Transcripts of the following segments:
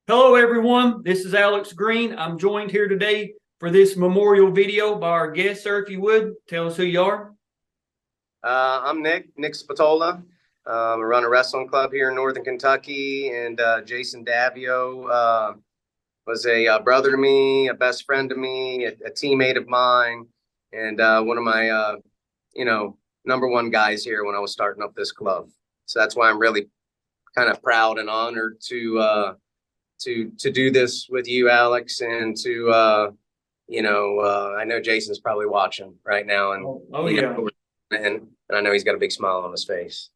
Hello, everyone. This is Alex Green. I'm joined here today for this memorial video by our guest, sir. If you would, tell us who you are. I'm Nick Spatola. I run a wrestling club here in Northern Kentucky, and Jason Daviaux was a brother to me, a best friend to me, a teammate of mine, and one of my, number one guys here when I was starting up this club. So that's why I'm really kind of proud and honored to do this with you, Alex, and to I know Jason's probably watching right now, and Yeah, and I know he's got a big smile on his face.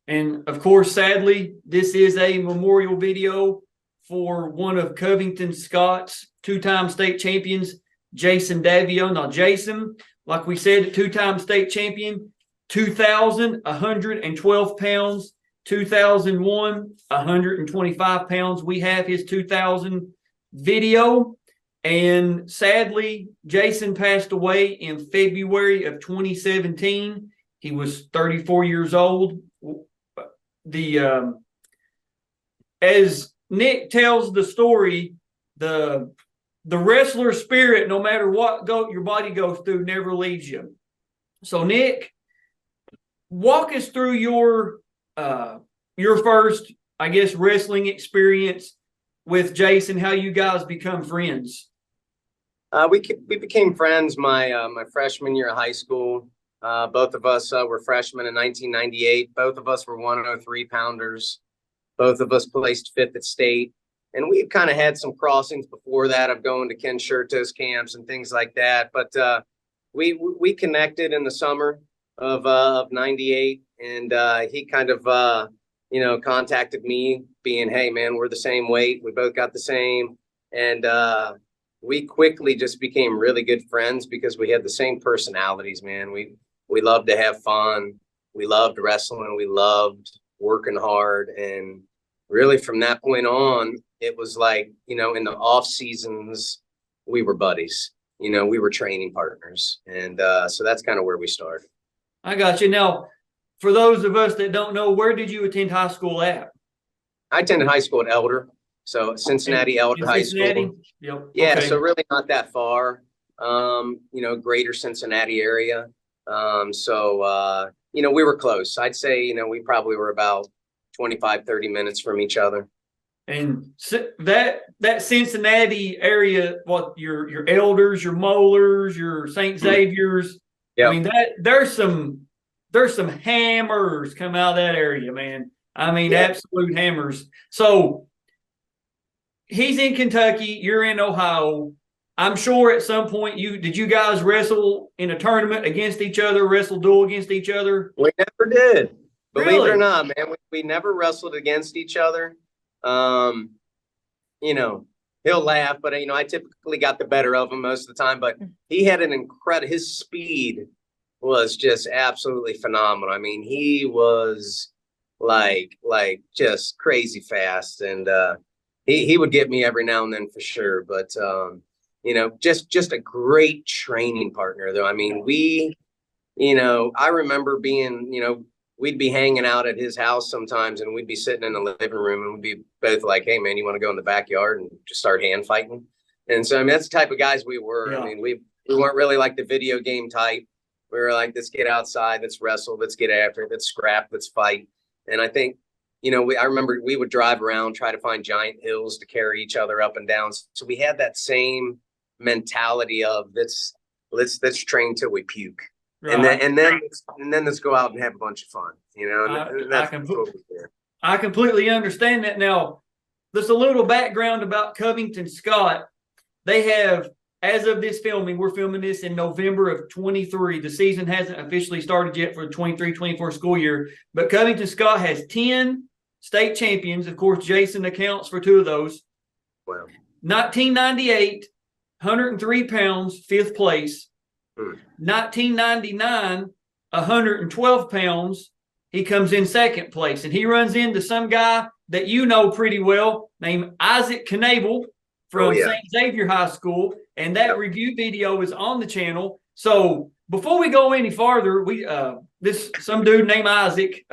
and of course, sadly, this is a memorial video for one of Covington Scott's two-time state champions, Jason Daviaux. Now, Jason, like we said, two-time state champion, 2000, 112 pounds. 2001, 125 pounds. We have his 2000 video. And sadly, Jason passed away in February of 2017. He was 34 years old. As Nick tells the story, the wrestler spirit, no matter what your body goes through, never leaves you. So, Nick, walk us through your first, I guess, wrestling experience with Jason, how you guys become friends. We became friends my freshman year of high school. Both of us were freshmen in 1998. Both of us were 103 pounders. Both of us placed fifth at state. And we've kind of had some crossings before that of going to Ken Shirto's camps and things like that. But we connected in the summer of 98. And he kind of, contacted me being, hey, man, we're the same weight. We both got the same. And we quickly just became really good friends because we had the same personalities, man. We loved to have fun. We loved wrestling. We loved working hard. And really from that point on, it was like, in the off seasons, we were buddies. We were training partners. And so that's kind of where we started. I got you. Now, for those of us that don't know, where did you attend high school at? I attended high school at Elder, so Cincinnati Elder High School. Yep. Yeah, okay. So really not that far. Greater Cincinnati area. We were close. I'd say, we probably were about 25, 30 minutes from each other. And that Cincinnati area, what your Elders, your Molars, your St. Xavier's. Yep. I mean, there's some hammers come out of that area, man. I mean, absolute hammers. So he's in Kentucky, you're in Ohio. I'm sure at some point did you guys wrestle in a tournament against each other, wrestle duel against each other? We never did. Believe really? It or not, man. We never wrestled against each other. He'll laugh, but I typically got the better of him most of the time. But he had an incredible, his speed was just absolutely phenomenal. I mean, he was like just crazy fast, and he would get me every now and then for sure. But just a great training partner, though. I mean, I remember being, we'd be hanging out at his house sometimes, and we'd be sitting in the living room, and we'd be both like, "Hey, man, you want to go in the backyard and just start hand fighting?" And so, I mean, that's the type of guys we were. Yeah. I mean, we weren't really like the video game type. We were like, let's get outside, let's wrestle, let's get after it, let's scrap, let's fight. And I think, I remember we would drive around, try to find giant hills to carry each other up and down. So we had that same mentality of let's train till we puke. Right. And then let's go out and have a bunch of fun, I completely understand that. Now, there's a little background about Covington Scott. They have, as of this filming, we're filming this in November of 23. The season hasn't officially started yet for the 23-24 school year, but Covington Scott has 10 state champions. Of course, Jason accounts for 2 of those. Wow. 1998, 103 pounds, 5th place. 1999, 112 pounds, he comes in 2nd place. And he runs into some guy that you know pretty well named Isaac Knable from St. Xavier High School. And that review video is on the channel. So before we go any farther, some dude named Isaac,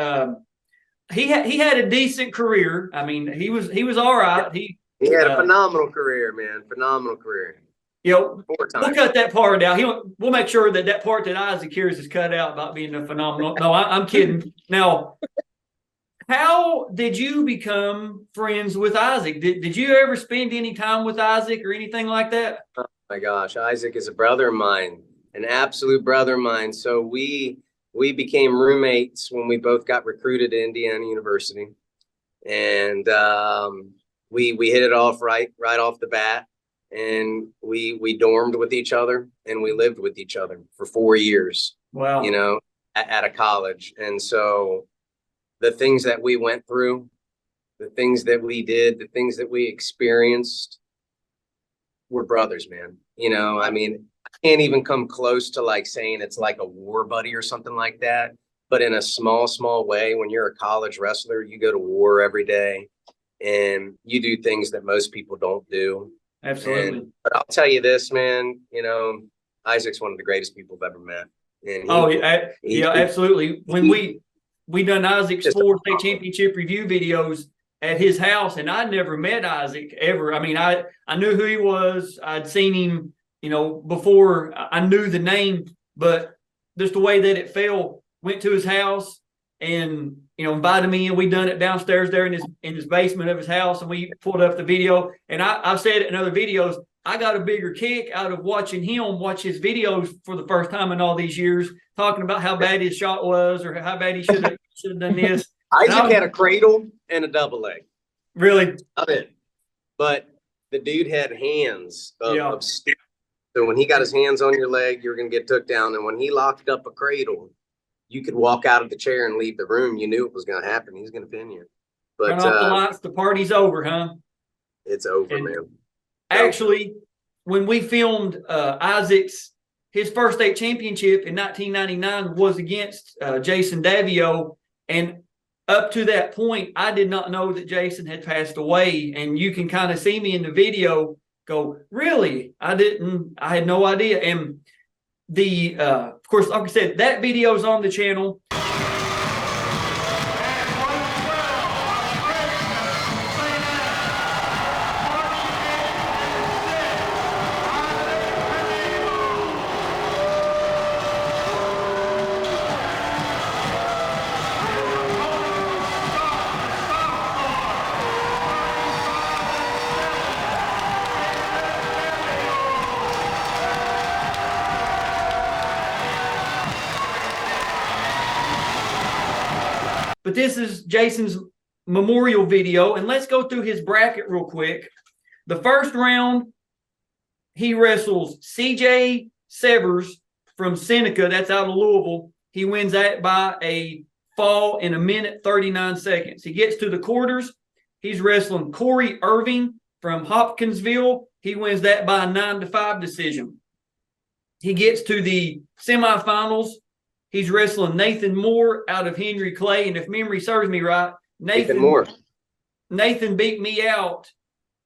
he had a decent career. I mean, he was all right. He had a phenomenal career, man. Phenomenal career. We'll cut that part out. We'll make sure that part that Isaac hears is cut out about being a phenomenal. No, I'm kidding. Now, how did you become friends with Isaac? Did you ever spend any time with Isaac or anything like that? Oh my gosh, Isaac is a brother of mine, an absolute brother of mine. So we became roommates when we both got recruited to Indiana University, and we hit it off right off the bat, and we dormed with each other, and we lived with each other for 4 years. Wow. You know, at a college. And so the things that we went through, the things that we did, the things that we experienced, we're brothers, man. You know, I mean, I can't even come close to like saying it's like a war buddy or something like that. But in a small way, when you're a college wrestler, you go to war every day and you do things that most people don't do. Absolutely. But I'll tell you this, man, you know, Isaac's one of the greatest people I've ever met. And absolutely. When we done Isaac's 4 state championship review videos at his house, and I never met Isaac ever. I mean, I knew who he was. I'd seen him, you know, before I knew the name, but just the way that it fell, went to his house and, you know, invited me, and we done it downstairs there in his basement of his house, and we pulled up the video. And I've said it in other videos, I got a bigger kick out of watching him watch his videos for the first time in all these years, talking about how bad his shot was or how bad he should have done this. Isaac had a cradle and a double leg. Really? I did. But the dude had hands of steel. So when he got his hands on your leg, you were going to get took down. And when he locked up a cradle, you could walk out of the chair and leave the room. You knew it was going to happen. He's going to pin you. But turn off the lights. The party's over, huh? It's over, man. Actually, when we filmed his first state championship in 1999 was against Jason Daviaux. And up to that point, I did not know that Jason had passed away. And you can kind of see me in the video go, really? I had no idea. And of course, like I said, that video is on the channel. But this is Jason's memorial video, and let's go through his bracket real quick. The first round, he wrestles CJ Severs from Seneca. That's out of Louisville. He wins that by a fall in 1:39. He gets to the quarters. He's wrestling Corey Irving from Hopkinsville. He wins that by a 9-5 decision. He gets to the semifinals. He's wrestling Nathan Moore out of Henry Clay. And if memory serves me right, Nathan beat me out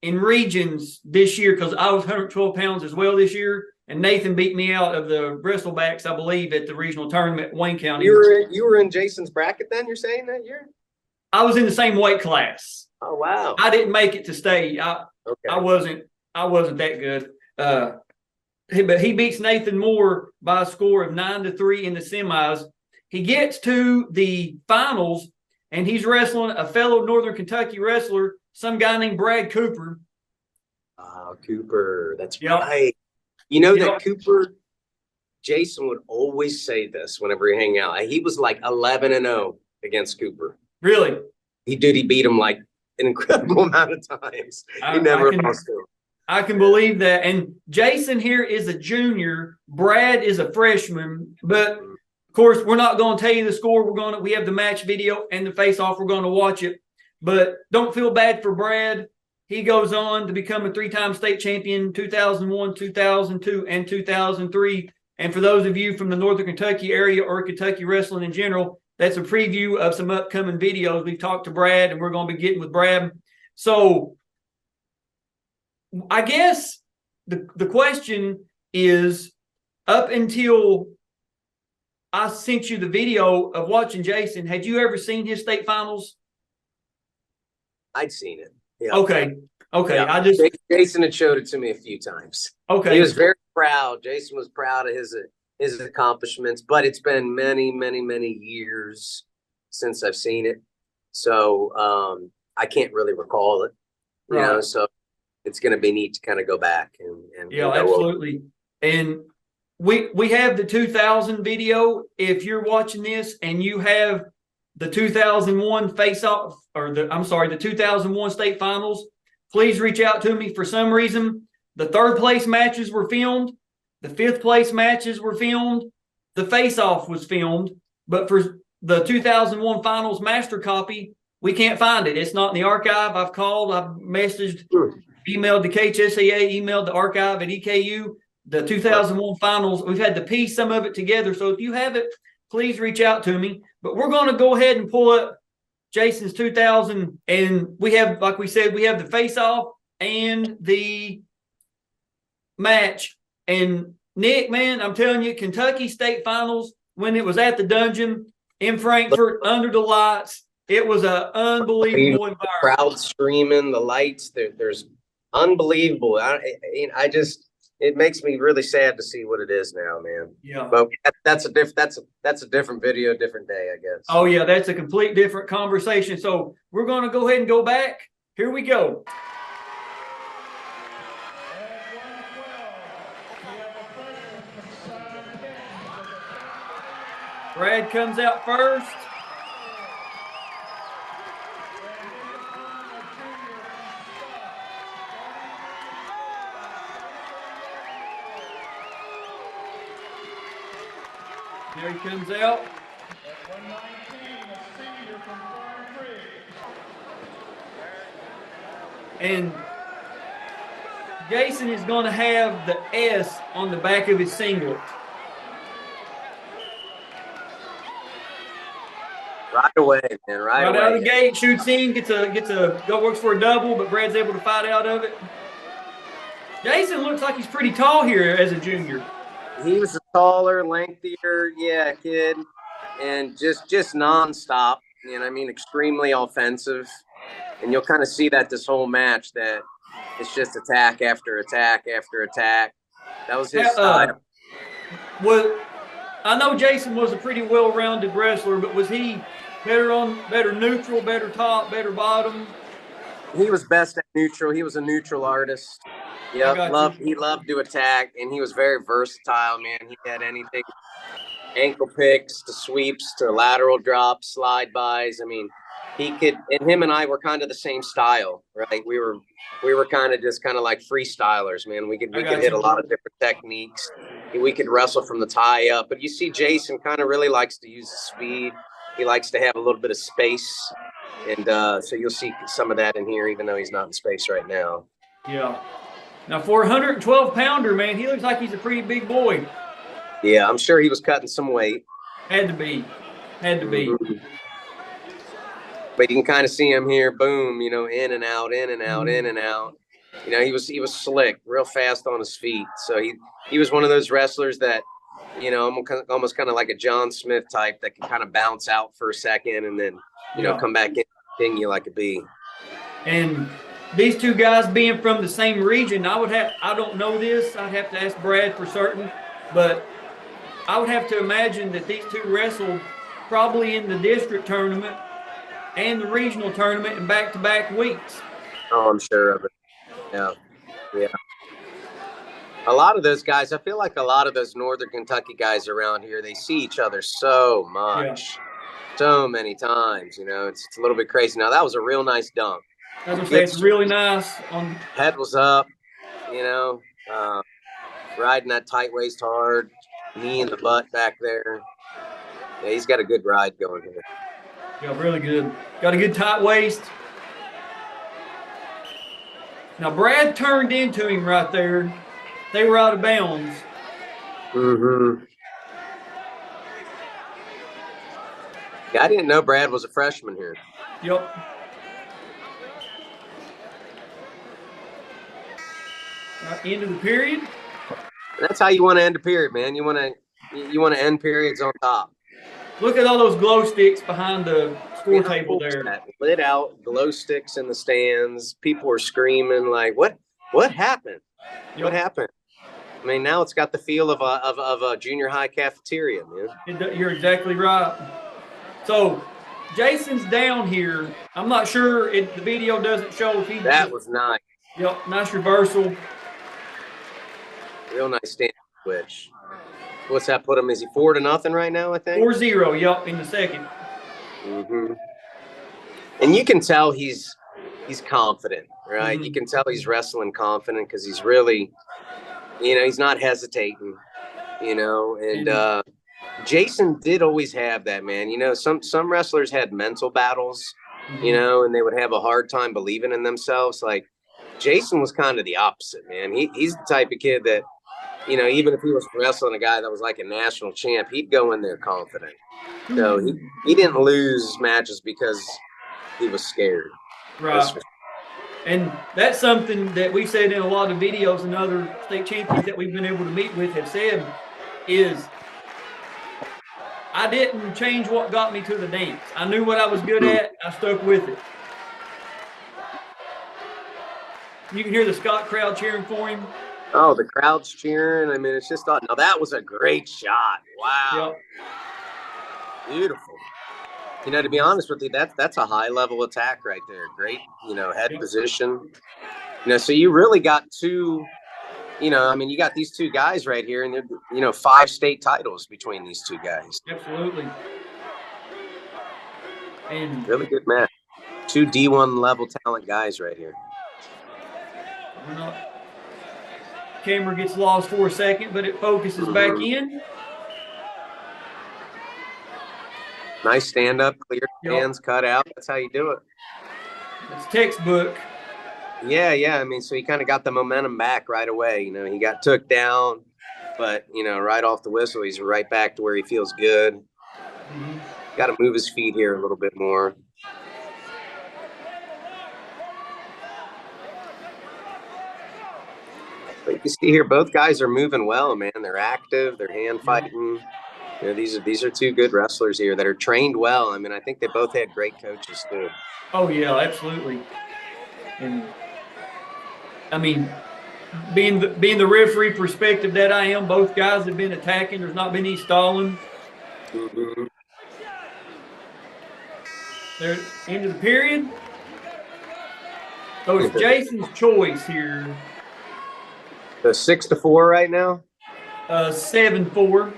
in regions this year because I was 112 pounds as well this year. And Nathan beat me out of the wrestlebacks, I believe, at the regional tournament in Wayne County. You were in Jason's bracket then, you're saying, that year? I was in the same weight class. Oh, wow. I didn't make it to state. I wasn't that good. But he beats Nathan Moore by a score of 9-3 in the semis. He gets to the finals, and he's wrestling a fellow Northern Kentucky wrestler, some guy named Brad Cooper. Oh, Cooper. That's right. You know that Cooper, Jason would always say this whenever we hang out. He was like 11-0 against Cooper. Really? He beat him like an incredible amount of times. He never lost to him. I can believe that. And Jason here is a junior. Brad is a freshman. But, of course, we're not going to tell you the score. We have the match video and the face-off. We're going to watch it. But don't feel bad for Brad. He goes on to become a 3-time state champion, 2001, 2002, and 2003. And for those of you from the Northern Kentucky area or Kentucky wrestling in general, that's a preview of some upcoming videos. We've talked to Brad, and we're going to be getting with Brad. So I guess the question is, up until I sent you the video of watching Jason, had you ever seen his state finals? I'd seen it. Yeah. Okay. Okay, Yeah. Jason had showed it to me a few times. Okay. He was very proud. Jason was proud of his accomplishments, but it's been many, many, many years since I've seen it. So I can't really recall it. You know, so it's going to be neat to kind of go back and yeah, go absolutely. And we have the 2000 video. If you're watching this and you have the 2001 face-off, or the 2001 state finals, please reach out to me. For some reason, the third place matches were filmed, the fifth place matches were filmed, the face-off was filmed, but for the 2001 finals master copy, we can't find it. It's not in the archive. I've called, I've messaged, emailed the KHSAA, emailed the archive at EKU. The 2001 finals, we've had to piece some of it together. So if you have it, please reach out to me. But we're going to go ahead and pull up Jason's 2000, and we have, like we said, we have the face-off and the match. And Nick, man, I'm telling you, Kentucky State Finals, when it was at the Dungeon in Frankfurt under the lights, it was an unbelievable environment. The crowd screaming, the lights, there's unbelievable. It makes me really sad to see what it is now, man. Yeah. But that's a different video, different day, I guess. Oh yeah, that's a complete different conversation. So we're going to go ahead and go back. Here we go. Brad comes out first. There he comes out. And Jason is going to have the S on the back of his singlet. Right away, man. Right away. Out of the gate, shoots in, works for a double, but Brad's able to fight out of it. Jason looks like he's pretty tall here as a junior. He was a taller, lengthier, kid, and just nonstop. You know, I mean, extremely offensive, and you'll kind of see that this whole match, that it's just attack after attack after attack. That was his style. Well, I know Jason was a pretty well-rounded wrestler, but was he better neutral, better top, better bottom? He was best at neutral. He was a neutral artist. Yep, he loved to attack, and he was very versatile, man. He had anything, ankle picks to sweeps to lateral drops, slide bys. I mean, he could, and him and I were kind of the same style, right? We were kind of like freestylers, man. We could hit a lot of different techniques. We could wrestle from the tie up, but you see Jason kind of really likes to use the speed. He likes to have a little bit of space, and so you'll see some of that in here, even though he's not in space right now. Yeah. Now, for a 112-pounder, man, he looks like he's a pretty big boy. Yeah, I'm sure he was cutting some weight. Had to be. Mm-hmm. But you can kind of see him here, boom, you know, in and out, in and out, in and out. You know, he was slick, real fast on his feet. So he was one of those wrestlers that, you know, almost kind of like a John Smith type that can kind of bounce out for a second and then, you know, come back in and ping you like a bee. And these two guys being from the same region, I don't know this. I'd have to ask Brad for certain, but I would have to imagine that these two wrestled probably in the district tournament and the regional tournament in back-to-back weeks. Oh, I'm sure of it. Yeah. A lot of those guys, I feel like a lot of those Northern Kentucky guys around here, they see each other so much, so many times. You know, it's a little bit crazy. Now, that was a real nice dunk. I was going to say, it's really nice. Head was up, you know, riding that tight waist hard, knee in the butt back there. Yeah, he's got a good ride going here. Yeah, really good. Got a good tight waist. Now, Brad turned into him right there. They were out of bounds. Mm-hmm. Yeah, I didn't know Brad was a freshman here. Yep. End of the period. That's how you want to end a period, man. You want to end periods on top. Look at all those glow sticks behind the score table there. That lit out, glow sticks in the stands. People were screaming like, "What happened? Yep. What happened?" I mean, now it's got the feel of a junior high cafeteria, man. You're exactly right. So Jason's down here. I'm not sure if the video doesn't show if he. That was nice. Yep, nice reversal. Real nice stand switch. What's that put him? Is he 4-0 right now, I think? 4-0, yep, in the second. Mm-hmm. And you can tell he's confident, right? Mm-hmm. You can tell he's wrestling confident because he's really, he's not hesitating, and Jason did always have that, man. Some wrestlers had mental battles, Mm-hmm. and they would have a hard time believing in themselves. Like Jason was kind of the opposite, man. He's the type of kid that, even if he was wrestling a guy that was like a national champ, he'd go in there confident. So he didn't lose matches because he was scared. Right. And that's something that we said in a lot of videos, and other state champions that we've been able to meet with have said is, I didn't change what got me to the dance. I knew what I was good at. I stuck with it. You can hear the Scott crowd cheering for him. Oh, the crowd's cheering. I mean, it's just now that was a great shot. Wow. Yep. Beautiful. To be honest with you, that's a high level attack right there. Great, head position. So you really got two, you got these two guys right here, and 5 state titles between these two guys. Absolutely. And really good match. 2 D1 level talent guys right here. Camera gets lost for a second, but it focuses back in. Nice stand up, clear hands, cut out. That's how you do it. It's textbook. Yeah. I mean, so he kind of got the momentum back right away. He got took down, but, right off the whistle, he's right back to where he feels good. Mm-hmm. Got to move his feet here a little bit more. But you can see here, both guys are moving well, man. They're active. They're hand fighting. These are 2 good wrestlers here that are trained well. I mean, I think they both had great coaches too. Oh yeah, absolutely. And I mean, being the referee perspective that I am, both guys have been attacking. There's not been any stalling. Mm-hmm. They're into the period. So it's Jason's choice here. So 6-4 right now? 7-4.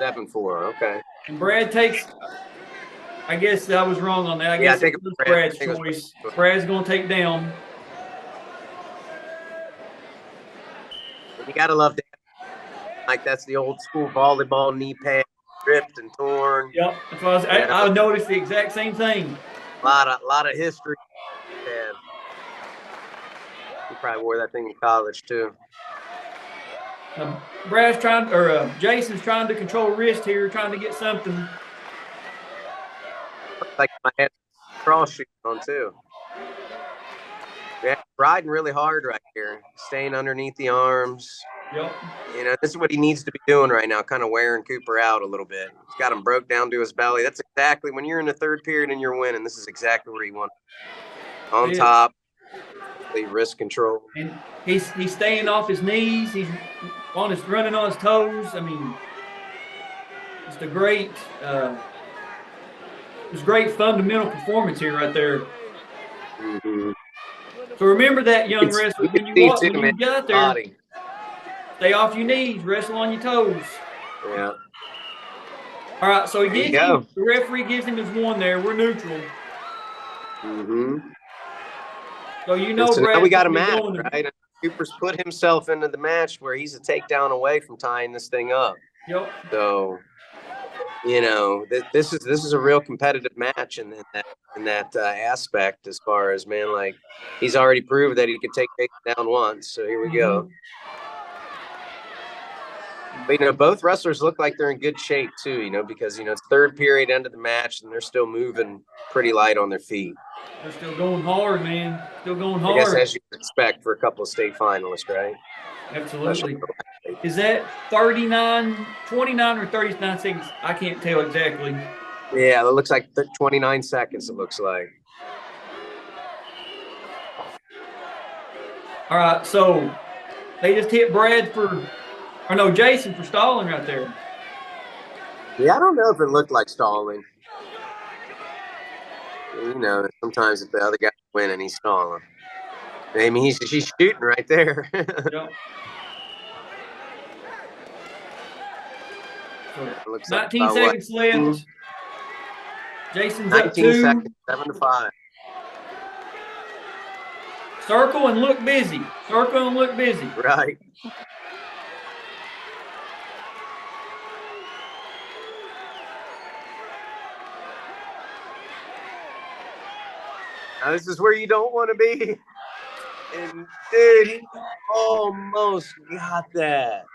7-4, okay. And Brad takes, I guess I was wrong on that. I guess it was Brad's choice. Brad's going to take down. You got to love that. Like, that's the old school volleyball knee pad, ripped and torn. Yep. That's what I noticed the exact same thing. A lot of history. And he probably wore that thing in college, too. Jason's trying to control wrist here, trying to get something. Like my head cross shooting on too. Yeah, riding really hard right here, staying underneath the arms. Yep. This is what he needs to be doing right now, kind of wearing Cooper out a little bit. He's got him broke down to his belly. That's exactly when you're in the 3rd period and you're winning. This is exactly where you want on top. The wrist control. And he's staying off his knees. He's running on his toes. I mean, it's a great fundamental performance here right there. Mm-hmm. So remember that, young wrestler, when you get out there, stay off your knees, wrestle on your toes. Yeah. All right, so the referee gives him his 1 there. We're neutral. Mm-hmm. So so now we got a match, right? Cooper's put himself into the match where he's a takedown away from tying this thing up. Yep. So, this is a real competitive match in that aspect. As far as, man, like, he's already proved that he could take down once. So here we go. But both wrestlers look like they're in good shape too. Because it's 3rd period, end of the match, and they're still moving pretty light on their feet. They're still going hard, man. Still going hard. I guess as you expect for a couple of state finalists, right? Absolutely. Is that 29 or 39 seconds? I can't tell exactly. Yeah, it looks like 29 seconds, it looks like. All right, so they just hit Brad Jason for stalling right there. Yeah, I don't know if it looked like stalling. You know, sometimes if the other guy's winning, he's stalling. I mean, he's shooting right there. Yep. So, 19 like seconds left. Jason's 19 up 2. seconds, 7-5. Circle and look busy. Circle and look busy. Right. Now, this is where you don't want to be. And dude, he almost got that.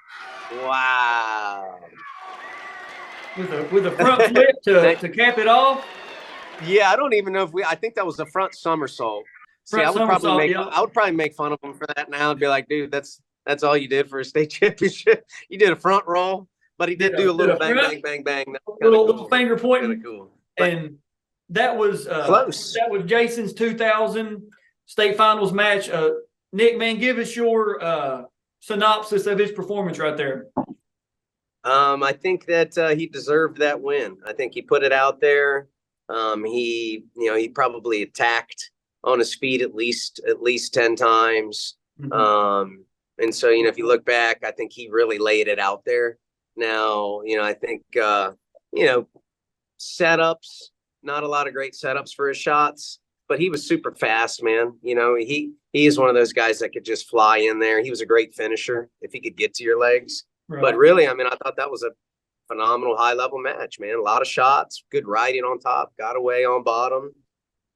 Wow. With a front flip to cap it off. Yeah, I don't even know if I think that was a front somersault. See, I would probably make fun of him for that now and be like, dude, that's all you did for a state championship. You did a front roll, but he did do a little bang, bang, bang, bang. Little finger pointing. Cool. And that was close. That was Jason's 2000 state finals match. Nick, man, give us your synopsis of his performance right there. I think that he deserved that win. I think he put it out there. He probably attacked on his feet at least 10 times. Mm-hmm. And so, if you look back, I think he really laid it out there. Now, I think, setups, not a lot of great setups for his shots, but he was super fast, man. He is one of those guys that could just fly in there. He was a great finisher if he could get to your legs. Right. But really, I thought that was a phenomenal high-level match, man. A lot of shots, good riding on top, got away on bottom,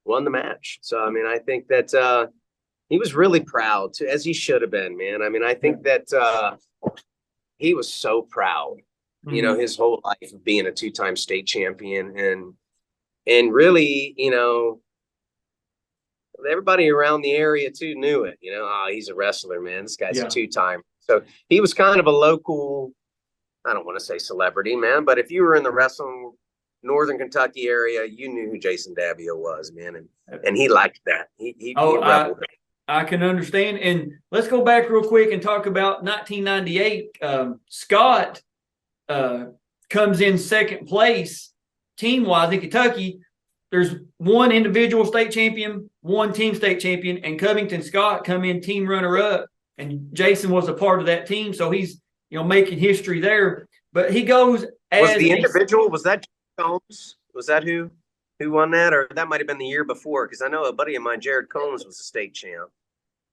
won the match. So, I think that he was really proud, too, as he should have been, man. I think that he was so proud, mm-hmm. His whole life of being a 2-time state champion. And really, everybody around the area, too, knew it. He's a wrestler, man. This guy's a 2-time. So he was kind of a local, I don't want to say celebrity, man, but if you were in the wrestling Northern Kentucky area, you knew who Jason Daviaux was, man. And he liked that. He reveled. I can understand. And let's go back real quick and talk about 1998. Scott comes in second place team-wise in Kentucky. There's one individual state champion, one team state champion, and Covington Scott come in team runner-up. And Jason was a part of that team, so he's making history there. But he goes as was the individual. Was that Combs? Was that who won that, or that might have been the year before? Because I know a buddy of mine, Jared Combs, was a state champ.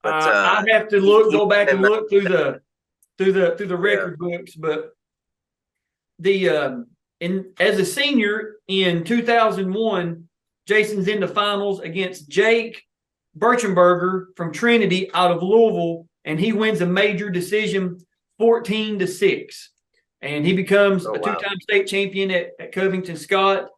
But I have to go back and look through the record books. But as a senior in 2001, Jason's in the finals against Jake Birchenberger from Trinity out of Louisville. And he wins a major decision 14-6. And he becomes a 2-time state champion at Covington Scott.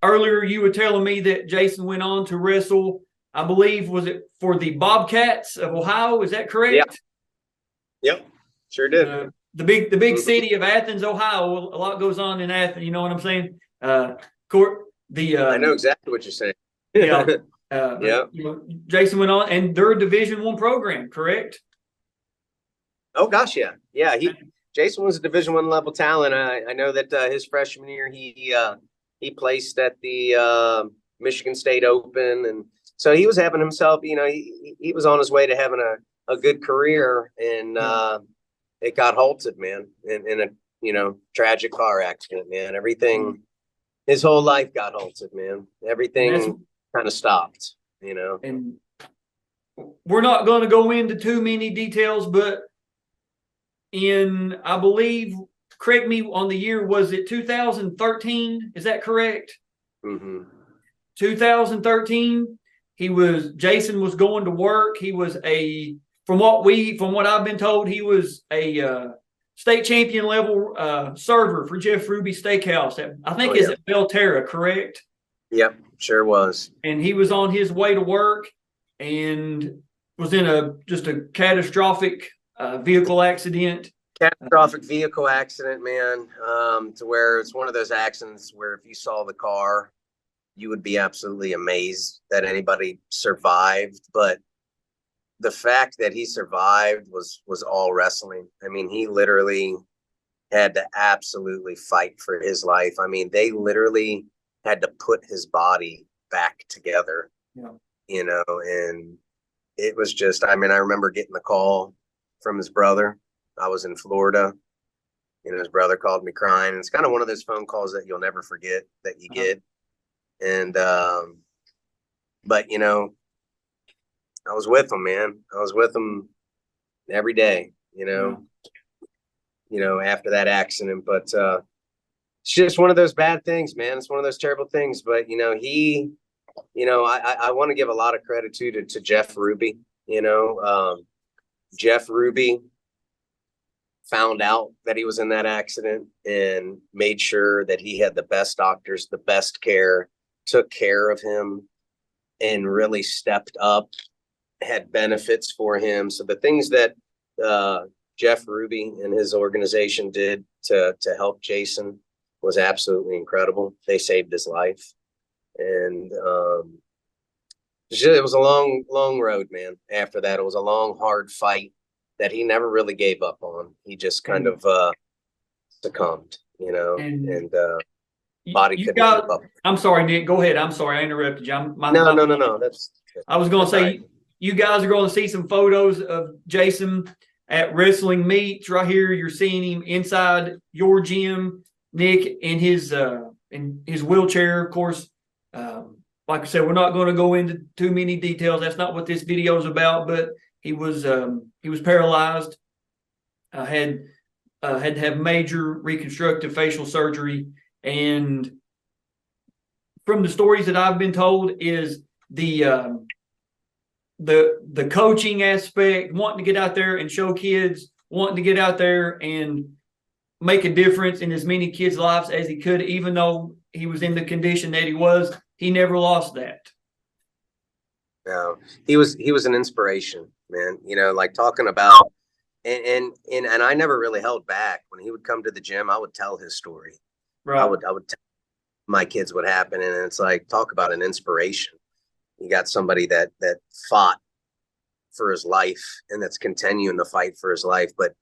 Earlier, you were telling me that Jason went on to wrestle, I believe, was it for the Bobcats of Ohio? Is that correct? Yep, sure did. The big city of Athens, Ohio. A lot goes on in Athens. You know what I'm saying? I know exactly what you're saying. Jason went on, and they're a Division I program, correct? Oh gosh, yeah. Jason was a Division I level talent. I know that his freshman year he placed at the Michigan State Open, and so he was having himself. He was on his way to having a good career, and it got halted, man, in a tragic car accident, man. Everything, his whole life got halted, man. Everything kind of stopped, And we're not going to go into too many details, but I believe correct me on the year, was it 2013? Is that correct? Mm-hmm. 2013. Jason was going to work. He was from what I've been told, he was a state champion level server for Jeff Ruby Steakhouse. I think is at Belterra, correct? Yep, sure was. And he was on his way to work and was in just a catastrophic vehicle accident. Catastrophic vehicle accident, man. To where it's one of those accidents where if you saw the car, you would be absolutely amazed that anybody survived. But the fact that he survived was all wrestling. I mean, he literally had to absolutely fight for his life. I mean, they literally had to put his body back together, you know, and it was just, I mean, I remember getting the call from his brother. I was in Florida, you know, his brother called me crying. And it's kind of one of those phone calls that you'll never forget that you get. And, but you know, I was with him, man. I was with him every day, you know, after that accident. But it's just one of those bad things, man. It's one of those terrible things. But, you know, I want to give a lot of credit to Jeff Ruby. You know, Jeff Ruby found out that he was in that accident and made sure that he had the best doctors, the best care, took care of him, and really stepped up, had benefits for him. So the things that Jeff Ruby and his organization did to help Jason was absolutely incredible. They saved his life. And it was a long road, man. After that, it was a long, hard fight that he never really gave up on. He just kind of succumbed, you know, and body couldn't keep up. I'm sorry, Nick. Go ahead. I'm sorry, I interrupted you. No. I was going to say, right. You guys are going to see some photos of Jason at wrestling meets right here. You're seeing him inside your gym, Nick, in his wheelchair, of course. Like I said, we're not going to go into too many details. That's not what this video is about. But he was paralyzed, had to have major reconstructive facial surgery, and from the stories that I've been told, is the coaching aspect, wanting to get out there and show kids, wanting to get out there and make a difference in as many kids' lives as he could, even though he was in the condition that he was. He never lost that. No, he was an inspiration, man. You know, like talking about, and I never really held back. When he would come to the gym, I would tell his story. Right. I would tell my kids what happened, and it's like, talk about an inspiration. You got somebody that fought for his life and that's continuing to fight for his life, but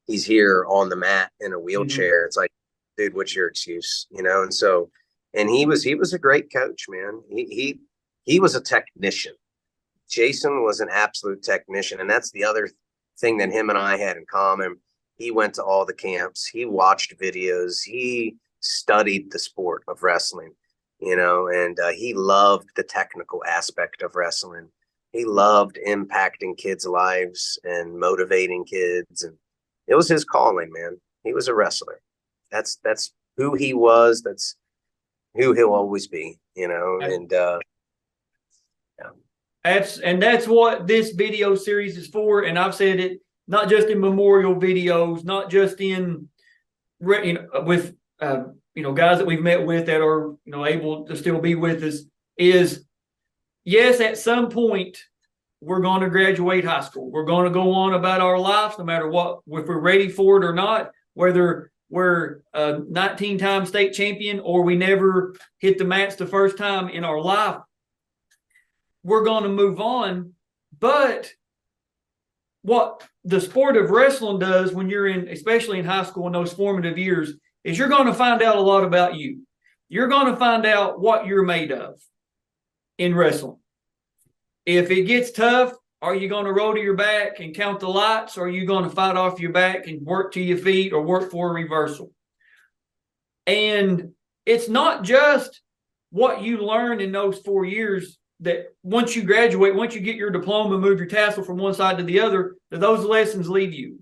he's here on the mat in a wheelchair. Mm-hmm. It's like, dude, what's your excuse? You know? And so, and he was a great coach, man. He was a technician. Jason was an absolute technician. And that's the other thing that him and I had in common. He went to all the camps. He watched videos. He studied the sport of wrestling, you know, and he loved the technical aspect of wrestling. He loved impacting kids' lives and motivating kids. And it was his calling, man. He was a wrestler. That's who he was. That's who he'll always be, you know. And that's what this video series is for. And I've said it not just in memorial videos, not just in with guys that we've met with that are able to still be with us. Is yes, at some point we're going to graduate high school. We're going to go on about our lives, no matter what, if we're ready for it or not, whether we're a 19-time state champion or we never hit the mats the first time in our life. We're going to move on. But what the sport of wrestling does when you're especially in high school in those formative years, is you're going to find out a lot about you. You're going to find out what you're made of in wrestling. If it gets tough, are you going to roll to your back and count the lights? Or are you going to fight off your back and work to your feet or work for a reversal? And it's not just what you learn in those 4 years that once you graduate, once you get your diploma, move your tassel from one side to the other, that those lessons leave you.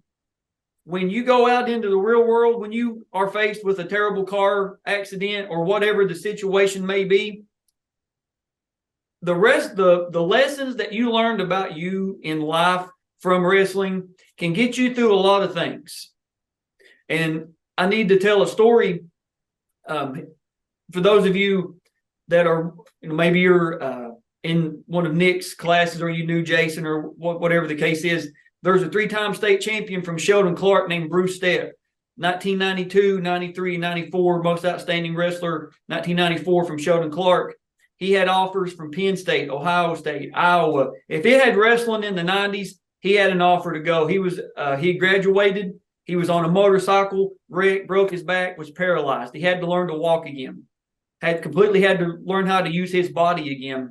when you go out into the real world, when you are faced with a terrible car accident or whatever the situation may be, the lessons that you learned about you in life from wrestling can get you through a lot of things. And I need to tell a story for those of you that are, maybe you're in one of Nick's classes, or you knew Jason, or whatever the case is. There's a 3-time state champion from Sheldon Clark named Bruce Stepp. 1992, 93, 94, most outstanding wrestler. 1994 from Sheldon Clark. He had offers from Penn State, Ohio State, Iowa. If it had wrestling in the 90s, he had an offer to go. He graduated. He was on a motorcycle, broke his back, was paralyzed. He had to learn to walk again. Had to learn how to use his body again.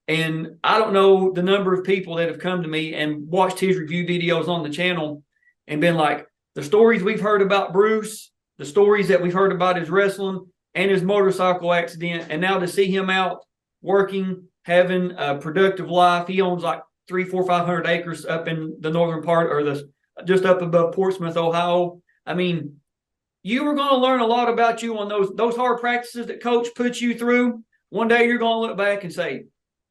And I don't know the number of people that have come to me and watched his review videos on the channel and been like, the stories we've heard about Bruce, the stories that we've heard about his wrestling and his motorcycle accident, and now to see him out working, having a productive life. He owns like 300, 400, 500 acres up in the northern part, or just up above Portsmouth, Ohio. I mean, you were going to learn a lot about you on those hard practices that Coach puts you through. One day you're going to look back and say,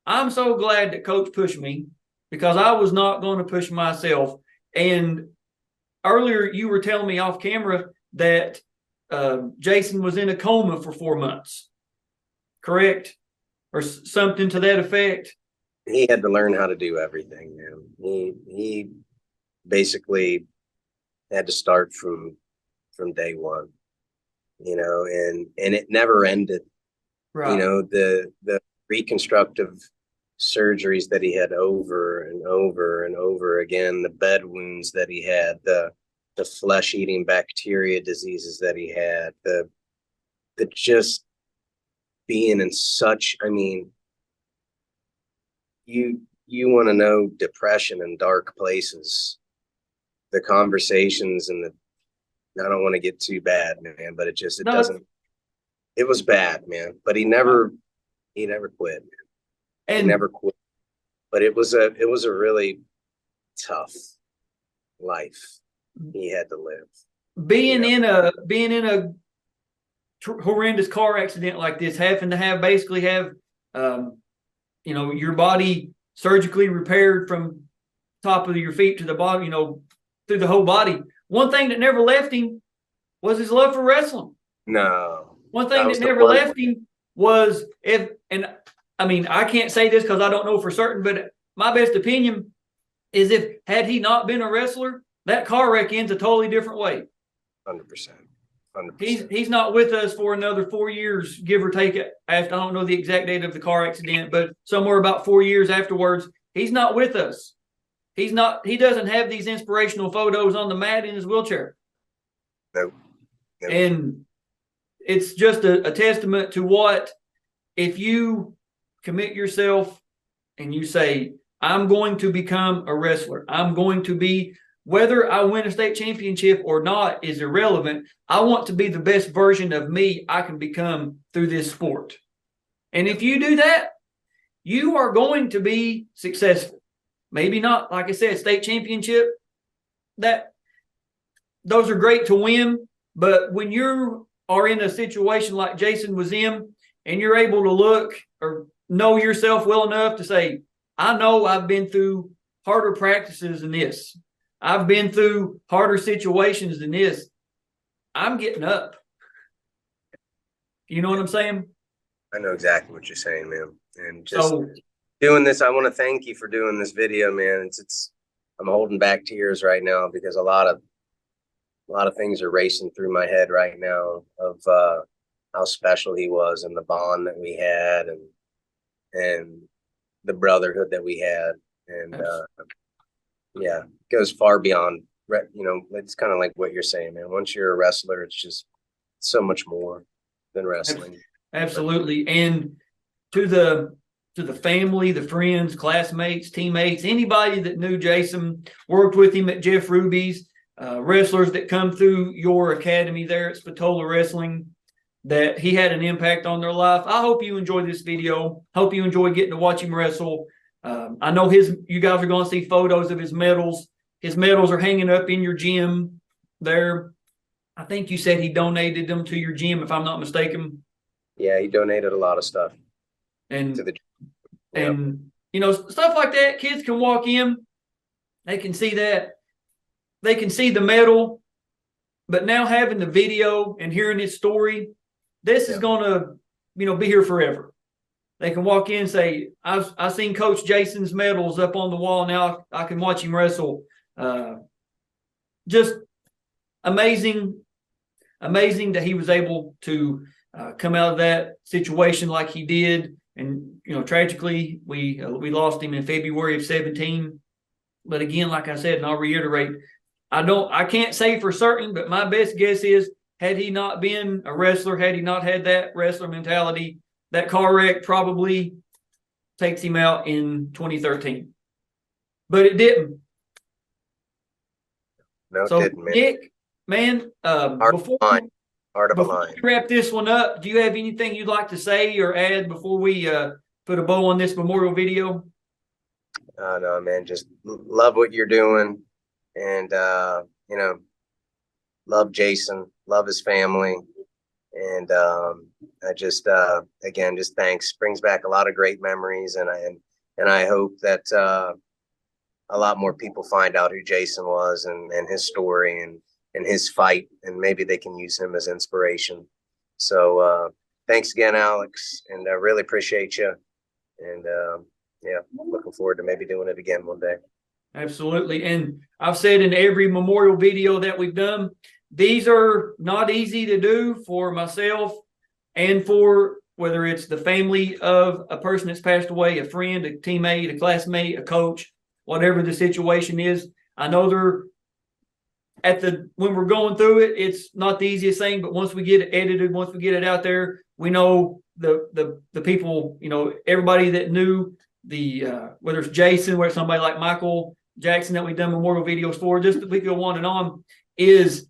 I'm so glad that Coach pushed me, because I was not going to push myself. And earlier you were telling me off camera that Jason was in a coma for 4 months, correct? Or something to that effect. He had to learn how to do everything, man. He basically had to start from day one, and it never ended. Right. The reconstructive surgeries that he had over and over and over again, the bed wounds that he had, the flesh-eating bacteria diseases that he had, the just being in such, I mean, you want to know depression in dark places, the conversations and I don't want to get too bad, man, but it was bad, man, but he never quit, man. And he never quit, but it was a really tough life he had to live. Being in a horrendous car accident like this, having to basically have your body surgically repaired from top of your feet to the bottom, through the whole body. One thing that never left him was his love for wrestling. No. One thing that never left him was I can't say this because I don't know for certain, but my best opinion is had he not been a wrestler, that car wreck ends a totally different way. 100%. He's not with us for another 4 years, give or take. I don't know the exact date of the car accident, but somewhere about 4 years afterwards, he's not with us. He doesn't have these inspirational photos on the mat in his wheelchair. Nope. And it's just a testament to what, if you commit yourself and you say, I'm going to become a wrestler. I'm going to be, whether I win a state championship or not is irrelevant. I want to be the best version of me I can become through this sport. And if you do that, you are going to be successful. Maybe not, like I said, state championship. Those are great to win. But when you are in a situation like Jason was in, and you're able to look or know yourself well enough to say, I know I've been through harder practices than this. I've been through harder situations than this. I'm getting up. You know what I'm saying? I know exactly what you're saying, man. And just doing this, I want to thank you for doing this video, man. I'm holding back tears right now because a lot of things are racing through my head right now of how special he was and the bond that we had and the brotherhood that we had. And it goes far beyond, it's kind of like what you're saying, man. Once you're a wrestler, it's just so much more than wrestling. Absolutely. And to the family, the friends, classmates, teammates, anybody that knew Jason, worked with him at Jeff Ruby's, wrestlers that come through your academy there at Spatola Wrestling, that he had an impact on their life. I hope you enjoy this video. Hope you enjoy getting to watch him wrestle. I know you guys are going to see photos of his medals his medals are hanging up in your gym there. I think you said he donated them to your gym, if I'm not mistaken. Yeah, he donated a lot of stuff And to the and you know, stuff like that. Kids can walk in, they can see that, they can see the medal, but now having the video and hearing his story, this is gonna, you know, be here forever. They can walk in and say, I've seen Coach Jason's medals up on the wall. Now I can watch him wrestle. Just amazing that he was able to come out of that situation like he did. And, you know, tragically, we lost him in February of 2017. But again, like I said, and I'll reiterate, I can't say for certain, but my best guess is, had he not been a wrestler, had he not had that wrestler mentality, that car wreck probably takes him out in 2013. But it didn't. No, it So, didn't, man. Nick, man, before we wrap this one up, do you have anything you'd like to say or add before we put a bow on this memorial video? No, man, just love what you're doing. And, you know, love Jason, love his family. And I just, again, just thanks. Brings back a lot of great memories. And I hope that a lot more people find out who Jason was and his story and his fight. And maybe they can use him as inspiration. So thanks again, Alex. And I really appreciate you. And yeah, looking forward to maybe doing it again one day. Absolutely. And I've said in every memorial video that we've done, these are not easy to do for myself and for whether it's the family of a person that's passed away, a friend, a teammate, a classmate, a coach, whatever the situation is. I know when we're going through it, it's not the easiest thing, but once we get it edited, once we get it out there, we know the people, you know, everybody that knew whether it's Jason, whether it's somebody like Michael Jackson that we've done memorial videos for, just we could go on and on, is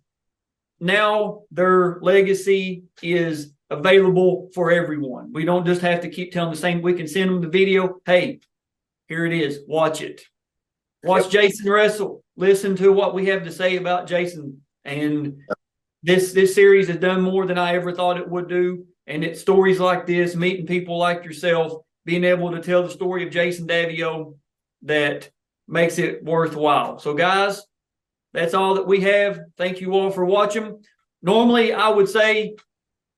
now their legacy is available for everyone. We don't just have to keep telling the same. We can send them the video. Hey, here it is. Watch it. Watch Jason wrestle. Listen to what we have to say about Jason. And this series has done more than I ever thought it would do. And it's stories like this, meeting people like yourself, being able to tell the story of Jason Daviaux that makes it worthwhile. So, guys, that's all that we have. Thank you all for watching. Normally, I would say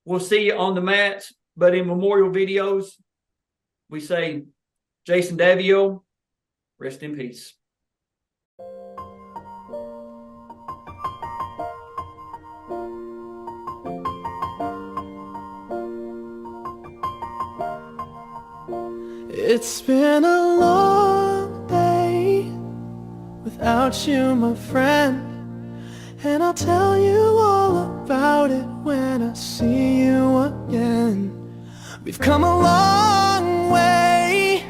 we'll see you on the mats, but in memorial videos, we say, Jason Daviaux, rest in peace. It's been a long day without you, my friend, and I'll tell you all about it when I see you again. We've come a long way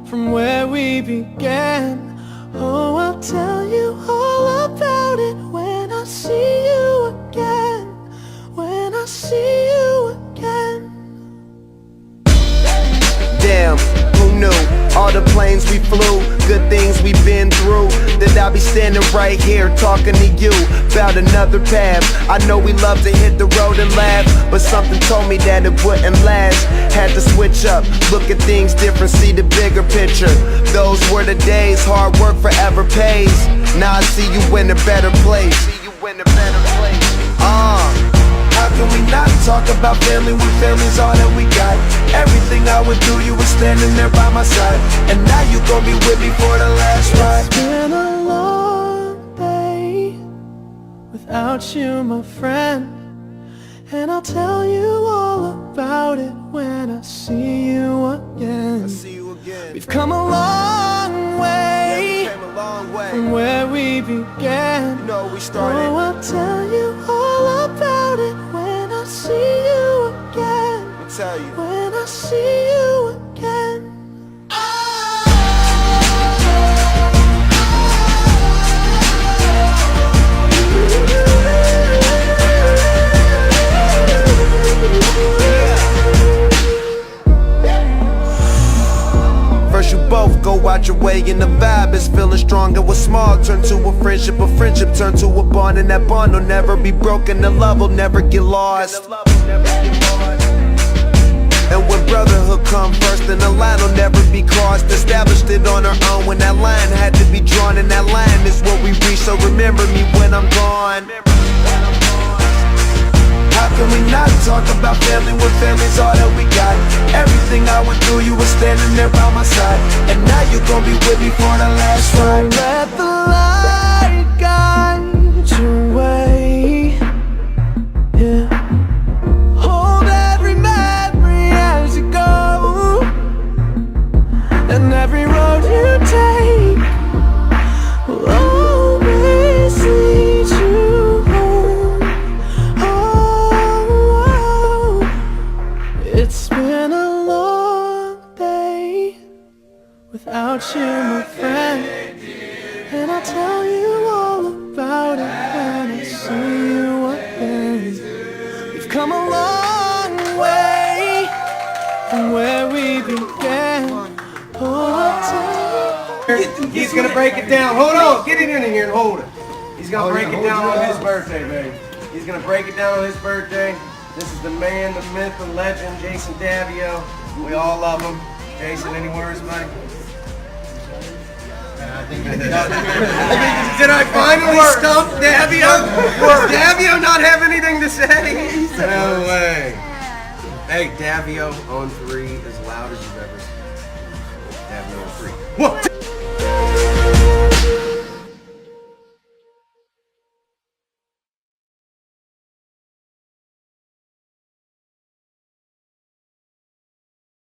from where we began. Oh, I'll tell you all about it when I see you again. When I see you again. Damn, who knew? All the planes we flew, good things we've been through, that I'll be standing right here talking to you about another path. I know we love to hit the road and laugh, but something told me that it wouldn't last. Had to switch up, look at things different, see the bigger picture. Those were the days, hard work forever pays. Now I see you in a better place. How can we not talk about family when family's all that we got? Everything I went through, you were standing there by my side, and now you gon' be with me for the last ride. It's been a long day without you, my friend, and I'll tell you all about it when I see you again. We've come a long way, from where we began. Oh, I'll tell you all about it when I see you again. When I see you again. First you both go out your way way and the vibe is feeling stronger. What's small turn to a friendship turn to a bond, and that bond will never be broken. The love will never get lost. And when brotherhood come first, then the line will never be crossed. Established it on our own when that line had to be drawn, and that line is what we reach. So remember me when I'm gone. How can we not talk about family when family's all that we got? Everything I went through, you were standing there by my side, and now you're gonna be with me for the last ride. Let the light guide your way. Yeah. Hold every memory as you go, and every road you take will always lead you home. Oh, it's been a long day without you, my friend, and I'll tell you all about it when I see you again. We've come a long way from where we began. He's gonna break it down. Hold on, get it in here and hold it. He's gonna break it down on his birthday, baby. He's gonna break it down on his birthday. This is the man, the myth, the legend, Jason Daviaux. We all love him. Jason, any words, buddy? Did I finally stump Davio? Does Davio not have anything to say? No way. Hey, Davio on 3 as loud as you've ever seen. Davio on 3. 1, 2.